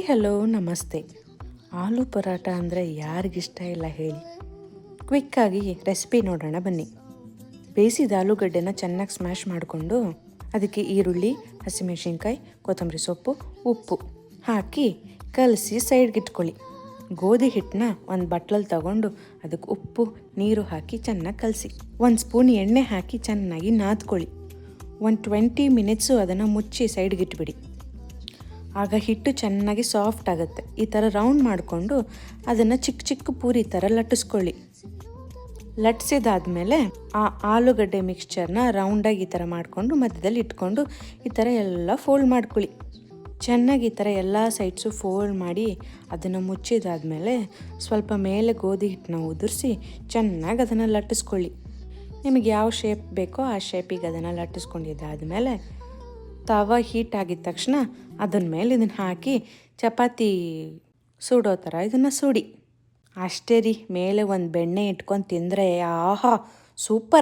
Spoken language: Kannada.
ಹಲೋ ನಮಸ್ತೆ. ಆಲೂ ಪರಾಟ ಅಂದರೆ ಯಾರಿಗಿಷ್ಟ ಇಲ್ಲ ಹೇಳಿ. ಕ್ವಿಕ್ಕಾಗಿ ರೆಸಿಪಿ ನೋಡೋಣ ಬನ್ನಿ. ಬೇಯಿಸಿದ ಆಲೂಗಡ್ಡೆನ ಚೆನ್ನಾಗಿ ಸ್ಮ್ಯಾಶ್ ಮಾಡಿಕೊಂಡು ಅದಕ್ಕೆ ಈರುಳ್ಳಿ, ಹಸಿಮೆಣಸಿನ್ಕಾಯಿ, ಕೊತ್ತಂಬರಿ ಸೊಪ್ಪು, ಉಪ್ಪು ಹಾಕಿ ಕಲಸಿ ಸೈಡ್ಗೆ ಇಟ್ಕೊಳ್ಳಿ. ಗೋಧಿ ಹಿಟ್ಟನ್ನ ಒಂದು ಬಟ್ಲಲ್ಲಿ ತಗೊಂಡು ಅದಕ್ಕೆ ಉಪ್ಪು ನೀರು ಹಾಕಿ ಚೆನ್ನಾಗಿ ಕಲಸಿ 1 ಸ್ಪೂನ್ ಎಣ್ಣೆ ಹಾಕಿ ಚೆನ್ನಾಗಿ ನಾದ್ಕೊಳ್ಳಿ. 20 ಮಿನಿಟ್ಸು ಅದನ್ನು ಮುಚ್ಚಿ ಸೈಡ್ಗೆ ಇಟ್ಬಿಡಿ. ಆಗ ಹಿಟ್ಟು ಚೆನ್ನಾಗಿ ಸಾಫ್ಟ್ ಆಗುತ್ತೆ. ಈ ಥರ ರೌಂಡ್ ಮಾಡಿಕೊಂಡು ಅದನ್ನು ಚಿಕ್ಕ ಚಿಕ್ಕ ಪೂರಿ ಥರ ಲಟ್ಟಿಸ್ಕೊಳ್ಳಿ. ಲಟ್ಟಿಸಿದಾದ್ಮೇಲೆ ಆ ಆಲೂಗಡ್ಡೆ ಮಿಕ್ಸ್ಚರ್ನ ರೌಂಡಾಗಿ ಈ ಥರ ಮಾಡಿಕೊಂಡು ಮಧ್ಯದಲ್ಲಿ ಇಟ್ಕೊಂಡು ಈ ಥರ ಎಲ್ಲ ಫೋಲ್ಡ್ ಮಾಡ್ಕೊಳ್ಳಿ. ಚೆನ್ನಾಗಿ ಈ ಥರ ಎಲ್ಲ ಸೈಡ್ಸು ಫೋಲ್ಡ್ ಮಾಡಿ ಅದನ್ನು ಮುಚ್ಚಿದಾದ್ಮೇಲೆ ಸ್ವಲ್ಪ ಮೇಲೆ ಗೋಧಿ ಹಿಟ್ಟನ್ನ ಉದುರಿಸಿ ಚೆನ್ನಾಗಿ ಅದನ್ನು ಲಟ್ಟಿಸ್ಕೊಳ್ಳಿ. ನಿಮಗೆ ಯಾವ ಶೇಪ್ ಬೇಕೋ ಆ ಶೇಪಿಗೆ ಅದನ್ನು ಲಟ್ಟಿಸ್ಕೊಂಡಿದ್ದಾದಮೇಲೆ ತವ ಹೀಟ್ ಆಗಿದ ತಕ್ಷಣ ಅದನ್ನ ಮೇಲೆ ಇದನ್ನು ಹಾಕಿ ಚಪಾತಿ ಸುಡೋ ಥರ ಇದನ್ನು ಸುಡಿ. ಅಷ್ಟೇ ರೀ. ಮೇಲೆ ಒಂದು ಬೆಣ್ಣೆ ಇಟ್ಕೊಂಡು ತಿಂದರೆ ಆಹಾ ಸೂಪರ್.